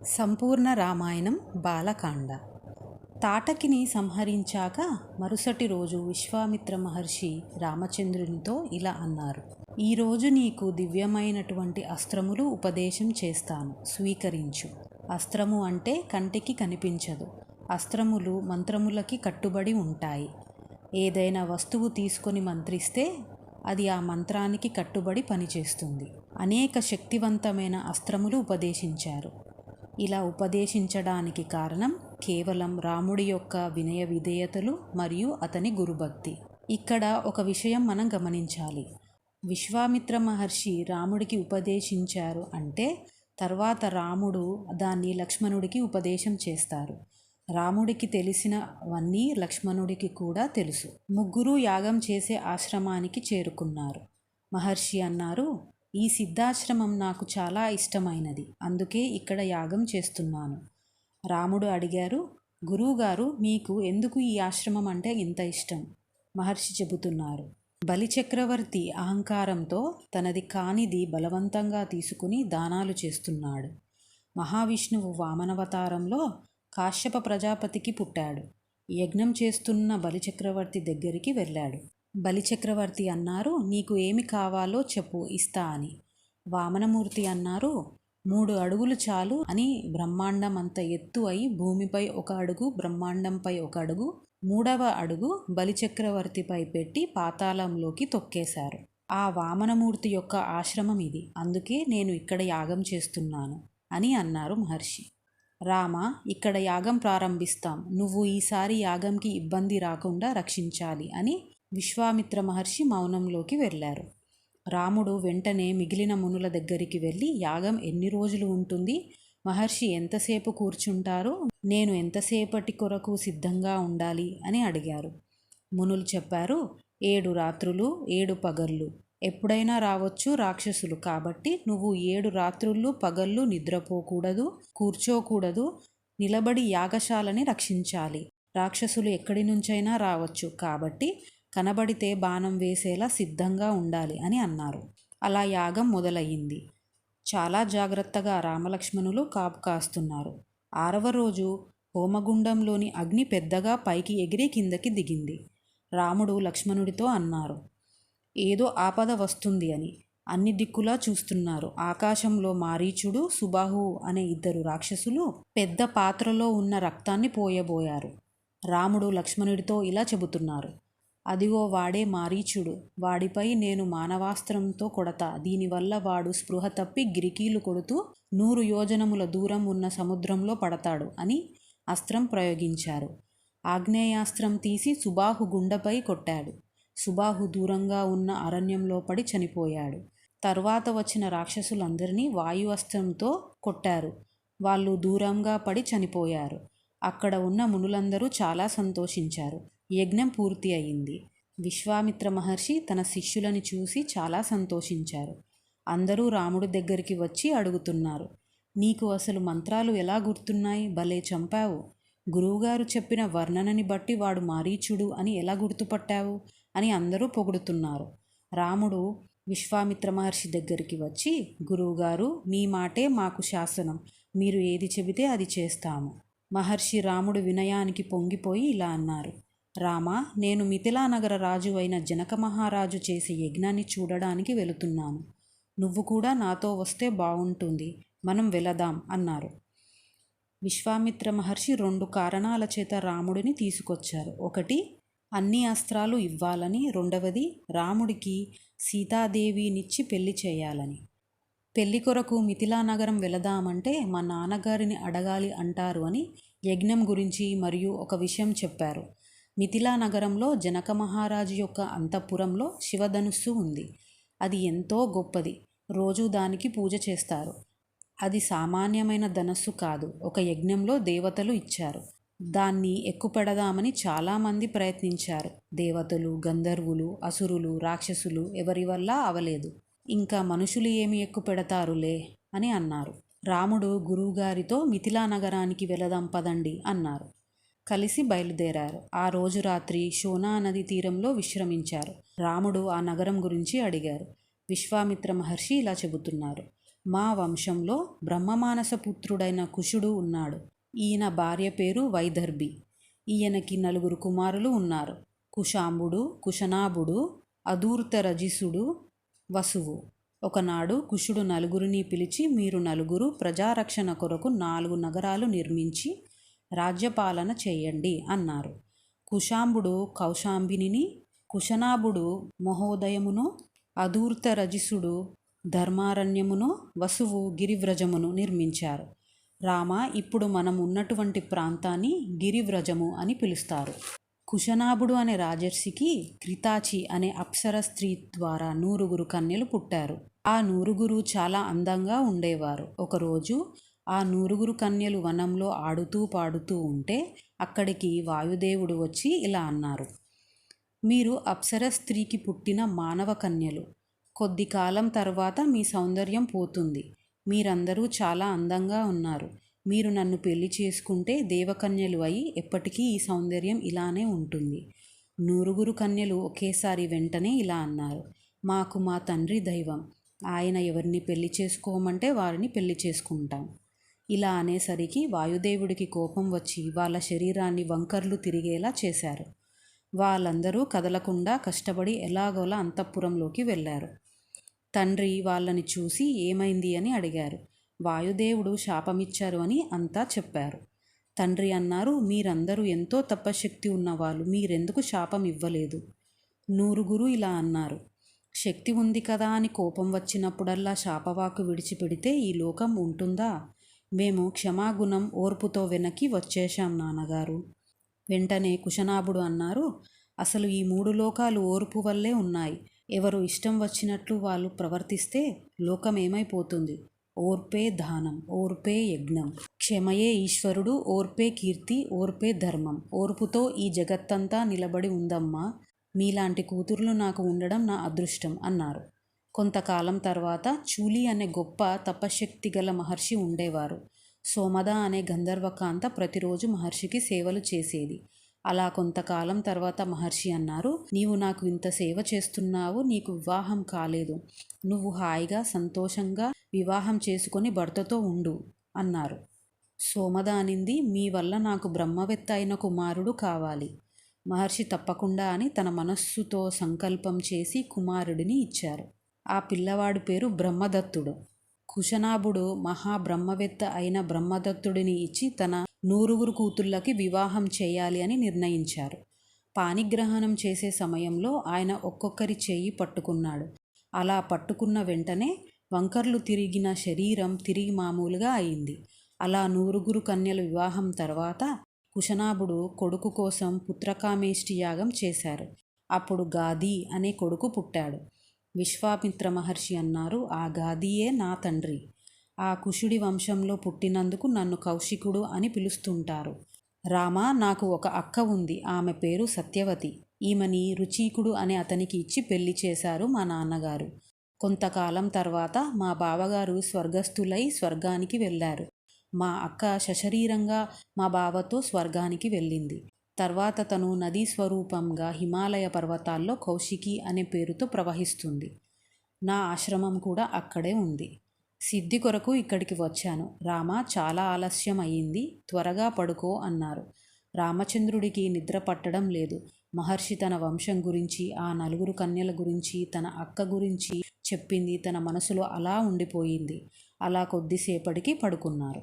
సంపూర్ణ రామాయణం బాలకాండ. తాటకిని సంహరించాక మరుసటి రోజు విశ్వామిత్ర మహర్షి రామచంద్రునితో ఇలా అన్నారు. ఈరోజు నీకు దివ్యమైనటువంటి అస్త్రములు ఉపదేశం చేస్తాను, స్వీకరించు. అస్త్రము అంటే కంటికి కనిపించదు. అస్త్రములు మంత్రములకి కట్టుబడి ఉంటాయి. ఏదైనా వస్తువు తీసుకొని మంత్రిస్తే అది ఆ మంత్రానికి కట్టుబడి పనిచేస్తుంది. అనేక శక్తివంతమైన అస్త్రములు ఉపదేశించారు. ఇలా ఉపదేశించడానికి కారణం కేవలం రాముడి యొక్క వినయ విధేయతలు మరియు అతని గురుభక్తి. ఇక్కడ ఒక విషయం మనం గమనించాలి. విశ్వామిత్ర మహర్షి రాముడికి ఉపదేశించారు అంటే తర్వాత రాముడు దాన్ని లక్ష్మణుడికి ఉపదేశం చేస్తారు. రాముడికి తెలిసినవన్నీ లక్ష్మణుడికి కూడా తెలుసు. ముగ్గురు యాగం చేసే ఆశ్రమానికి చేరుకున్నారు. మహర్షి అన్నారు, ఈ సిద్ధాశ్రమం నాకు చాలా ఇష్టమైనది, అందుకే ఇక్కడ యాగం చేస్తున్నాను. రాముడు అడిగారు, గురువుగారు, మీకు ఎందుకు ఈ ఆశ్రమం అంటే ఇంత ఇష్టం? మహర్షి చెబుతున్నారు, బలిచక్రవర్తి అహంకారంతో తనది కానిది బలవంతంగా తీసుకుని దానాలు చేస్తున్నాడు. మహావిష్ణువు వామనవతారంలో కాశ్యప ప్రజాపతికి పుట్టాడు. యజ్ఞం చేస్తున్న బలిచక్రవర్తి దగ్గరికి వెళ్ళాడు. బలిచక్రవర్తి అన్నారు, నీకు ఏమి కావాలో చెప్పు, ఇస్తా అని. వామనమూర్తి అన్నారు, 3 అడుగులు చాలు అని. బ్రహ్మాండం అంత ఎత్తు అయి భూమిపై 1 అడుగు, బ్రహ్మాండంపై 1 అడుగు, 3వ అడుగు బలిచక్రవర్తిపై పెట్టి పాతాళంలోకి తొక్కేశారు. ఆ వామనమూర్తి యొక్క ఆశ్రమం ఇది, అందుకే నేను ఇక్కడ యాగం చేస్తున్నాను అని అన్నారు మహర్షి. రామ, ఇక్కడ యాగం ప్రారంభిస్తాం, నువ్వు ఈసారి యాగంకి ఇబ్బంది రాకుండా రక్షించాలి అని విశ్వామిత్ర మహర్షి మౌనంలోకి వెళ్ళారు. రాముడు వెంటనే మిగిలిన మునుల దగ్గరికి వెళ్ళి, యాగం ఎన్ని రోజులు ఉంటుంది? మహర్షి ఎంతసేపు కూర్చుంటారు? నేను ఎంతసేపటి కొరకు సిద్ధంగా ఉండాలి అని అడిగారు. మునులు చెప్పారు, 7 రాత్రులు 7 పగళ్ళు. ఎప్పుడైనా రావచ్చు రాక్షసులు, కాబట్టి నువ్వు 7 రాత్రుళ్ళు పగళ్ళు నిద్రపోకూడదు, కూర్చోకూడదు, నిలబడి యాగశాలని రక్షించాలి. రాక్షసులు ఎక్కడి నుంచైనా రావచ్చు, కాబట్టి కనబడితే బాణం వేసేలా సిద్ధంగా ఉండాలి అని అన్నారు. అలా యాగం మొదలయ్యింది. చాలా జాగ్రత్తగా రామలక్ష్మణులు కాపు కాస్తున్నారు. 6వ రోజు హోమగుండంలోని అగ్ని పెద్దగా పైకి ఎగిరి కిందకి దిగింది. రాముడు లక్ష్మణుడితో అన్నారు, ఏదో ఆపద వస్తుంది అని. అన్ని దిక్కులా చూస్తున్నారు. ఆకాశంలో మారీచుడు, సుబాహు అనే 2 రాక్షసులు పెద్ద పాత్రలో ఉన్న రక్తాన్ని పోయబోయారు. రాముడు లక్ష్మణుడితో ఇలా చెబుతున్నారు, అదిగో వాడే మారీచుడు, వాడిపై నేను మానవాస్త్రంతో కొడతా. దీనివల్ల వాడు స్పృహ తప్పి గిరికీలు కొడుతూ 100 యోజనముల దూరం ఉన్న సముద్రంలో పడతాడు అని అస్త్రం ప్రయోగించారు. ఆగ్నేయాస్త్రం తీసి సుబాహు గుండెపై కొట్టాడు. సుబాహు దూరంగా ఉన్న అరణ్యంలో పడి చనిపోయాడు. తర్వాత వచ్చిన రాక్షసులందరినీ వాయు అస్త్రంతో కొట్టారు. వాళ్ళు దూరంగా పడి చనిపోయారు. అక్కడ ఉన్న మునులందరూ చాలా సంతోషించారు. యజ్ఞం పూర్తి అయింది. విశ్వామిత్ర మహర్షి తన శిష్యులని చూసి చాలా సంతోషించారు. అందరూ రాముడి దగ్గరికి వచ్చి అడుగుతున్నారు, నీకు అసలు మంత్రాలు ఎలా గుర్తున్నాయి? భలే చంపావు. గురువుగారు చెప్పిన వర్ణనని బట్టి వాడు మారీచుడు అని ఎలా గుర్తుపట్టావు అని అందరూ పొగుడుతున్నారు. రాముడు విశ్వామిత్ర మహర్షి దగ్గరికి వచ్చి, గురువుగారు, మీ మాటే మాకు శాసనం, మీరు ఏది చెబితే అది చేస్తాము. మహర్షి రాముడు వినయానికి పొంగిపోయి ఇలా అన్నారు, రామ, నేను మిథిలానగర రాజు అయిన జనక మహారాజు చేసే యజ్ఞాన్ని చూడడానికి వెళుతున్నాను. నువ్వు కూడా నాతో వస్తే బాగుంటుంది, మనం వెళదాం అన్నారు. విశ్వామిత్ర మహర్షి 2 కారణాల చేత రాముడిని తీసుకొచ్చారు. ఒకటి, అన్ని అస్త్రాలు ఇవ్వాలని. రెండవది, రాముడికి సీతాదేవినిచ్చి పెళ్లి చేయాలని. పెళ్లి కొరకు మిథిలా నగరం వెళదామంటే మా నాన్నగారిని అడగాలి అంటారు అని యజ్ఞం గురించి మరియు ఒక విషయం చెప్పారు. మిథిలా నగరంలో జనక మహారాజు యొక్క అంతఃపురంలో శివధనుస్సు ఉంది. అది ఎంతో గొప్పది. రోజు దానికి పూజ చేస్తారు. అది సామాన్యమైన ధనస్సు కాదు, ఒక యజ్ఞంలో దేవతలు ఇచ్చారు. దాన్ని ఎక్కుపెడదామని చాలామంది ప్రయత్నించారు. దేవతలు, గంధర్వులు, అసురులు, రాక్షసులు, ఎవరి వల్ల అవలేదు. ఇంకా మనుషులు ఏమి ఎక్కుపెడతారులే అని అన్నారు. రాముడు గురువుగారితో మిథిలా నగరానికి వెళదాం పదండి అన్నారు. కలిసి బయలుదేరారు. ఆ రోజు రాత్రి శోనా నది తీరంలో విశ్రమించారు. రాముడు ఆ నగరం గురించి అడిగారు. విశ్వామిత్ర మహర్షి ఇలా చెబుతున్నారు, మా వంశంలో బ్రహ్మమానస పుత్రుడైన కుశుడు ఉన్నాడు. ఈయన భార్య పేరు వైదర్భి. ఈయనకి 4 కుమారులు ఉన్నారు. కుశాంబుడు, కుశనాభుడు, అధూర్తరజిసుడు, వసువు. ఒకనాడు కుశుడు నలుగురిని పిలిచి, మీరు నలుగురు ప్రజారక్షణ కొరకు 4 నగరాలు నిర్మించి రాజ్యపాలన చేయండి అన్నారు. కుశాంబుడు కౌశాంబినిని, కుశనాభుడు మహోదయమును, అధూర్తరజిసుడు ధర్మారణ్యమును, వసువు గిరివ్రజమును నిర్మించారు. రామ, ఇప్పుడు మనం ఉన్నటువంటి ప్రాంతాన్ని గిరివ్రజము అని పిలుస్తారు. కుశనాభుడు అనే రాజర్షికి క్రితాచి అనే అప్సర స్త్రీ ద్వారా 9 కన్యలు పుట్టారు. ఆ 9 చాలా అందంగా ఉండేవారు. ఒకరోజు ఆ 9 కన్యలు వనంలో ఆడుతూ పాడుతూ ఉంటే అక్కడికి వాయుదేవుడు వచ్చి ఇలా అన్నారు: మీరు అప్సర స్త్రీకి పుట్టిన మానవ కన్యలు. కొద్ది కాలం తర్వాత మీ సౌందర్యం పోతుంది. మీరందరూ చాలా అందంగా ఉన్నారు. మీరు నన్ను పెళ్లి చేసుకుంటే దేవకన్యలు అయి ఎప్పటికీ ఈ సౌందర్యం ఇలానే ఉంటుంది. 9 కన్యలు ఒకేసారి వెంటనే ఇలా అన్నారు: మాకు మా తండ్రి దైవం. ఆయన ఎవరిని పెళ్లి చేసుకోమంటే వారిని పెళ్లి చేసుకుంటాం. ఇలా అనేసరికి వాయుదేవుడికి కోపం వచ్చి వాళ్ళ శరీరాన్ని వంకర్లు తిరిగేలా చేశారు. వాళ్ళందరూ కదలకుండా కష్టపడి ఎలాగోలా అంతఃపురంలోకి వెళ్ళారు. తండ్రి వాళ్ళని చూసి ఏమైంది అని అడిగారు. వాయుదేవుడు శాపమిచ్చారు అని అంతా చెప్పారు. తండ్రి అన్నారు: మీరందరూ ఎంతో తపశక్తి ఉన్నవాళ్ళు, మీరెందుకు శాపం ఇవ్వలేదు? 9 ఇలా అన్నారు: శక్తి ఉంది కదా అని కోపం వచ్చినప్పుడల్లా శాపవాకు విడిచిపెడితే ఈ లోకం ఉంటుందా? మేము క్షమాగుణం ఓర్పుతో వెనక్కి వచ్చేశాం నాన్నగారు. వెంటనే కుశనాభుడు అన్నారు: అసలు ఈ 3 లోకాలు ఓర్పు వల్లే ఉన్నాయి. ఎవరు ఇష్టం వచ్చినట్లు వాళ్ళు ప్రవర్తిస్తే లోకం ఏమైపోతుంది? ఓర్పే దానం, ఓర్పే యజ్ఞం, క్షమయే ఈశ్వరుడు, ఓర్పే కీర్తి, ఓర్పే ధర్మం. ఓర్పుతో ఈ జగత్తంతా నిలబడి ఉందమ్మా. మీలాంటి కూతుర్లు నాకు ఉండడం నా అదృష్టం అన్నారు. కొంతకాలం తర్వాత చూలి అనే గొప్ప తపశక్తి గల మహర్షి ఉండేవారు. సోమద అనే గంధర్వకాంత ప్రతిరోజు మహర్షికి సేవలు చేసేది. అలా కొంతకాలం తర్వాత మహర్షి అన్నారు: నీవు నాకు ఇంత సేవ చేస్తున్నావు, నీకు వివాహం కాలేదు. నువ్వు హాయిగా సంతోషంగా వివాహం చేసుకొని భర్తతో ఉండు అన్నారు. సోమద అనింది: మీ వల్ల నాకు బ్రహ్మవేత్త అయిన కుమారుడు కావాలి. మహర్షి తప్పకుండా అని తన మనస్సుతో సంకల్పం చేసి కుమారుడిని ఇచ్చారు. ఆ పిల్లవాడి పేరు బ్రహ్మదత్తుడు. కుశనాభుడు మహాబ్రహ్మవేత్త అయిన బ్రహ్మదత్తుడిని ఇచ్చి తన 9 కూతుళ్ళకి వివాహం చేయాలి అని నిర్ణయించారు. పాణిగ్రహణం చేసే సమయంలో ఆయన ఒక్కొక్కరి చేయి పట్టుకున్నాడు. అలా పట్టుకున్న వెంటనే వంకర్లు తిరిగిన శరీరం తిరిగి మామూలుగా అయింది. అలా 9 కన్యల వివాహం తర్వాత కుశనాభుడు కొడుకు కోసం పుత్రకామేష్టి యాగం చేశారు. అప్పుడు గాది అనే కొడుకు పుట్టాడు. విశ్వామిత్ర మహర్షి అన్నారు: ఆ గాదియే నా తండ్రి. ఆ కుశుడి వంశంలో పుట్టినందుకు నన్ను కౌశికుడు అని పిలుస్తుంటారు. రామ, నాకు ఒక అక్క ఉంది. ఆమె పేరు సత్యవతి. ఈమెని రుచీకుడు అనే అతనికి ఇచ్చి పెళ్లి చేశారు మా నాన్నగారు. కొంతకాలం తర్వాత మా బావగారు స్వర్గస్థులై స్వర్గానికి వెళ్ళారు. మా అక్క సశరీరంగా మా బావతో స్వర్గానికి వెళ్ళింది. తర్వాత తను నదీ స్వరూపంగా హిమాలయ పర్వతాల్లో కౌశికి అనే పేరుతో ప్రవహిస్తుంది. నా ఆశ్రమం కూడా అక్కడే ఉంది. సిద్ధి కొరకు ఇక్కడికి వచ్చాను. రామ, చాలా ఆలస్యం అయ్యింది, త్వరగా పడుకో అన్నారు. రామచంద్రుడికి నిద్ర పట్టడం లేదు. మహర్షి తన వంశం గురించి, ఆ 4 కన్యల గురించి, తన అక్క గురించి చెప్పింది తన మనసులో అలా ఉండిపోయింది. అలా కొద్దిసేపటికి పడుకున్నారు.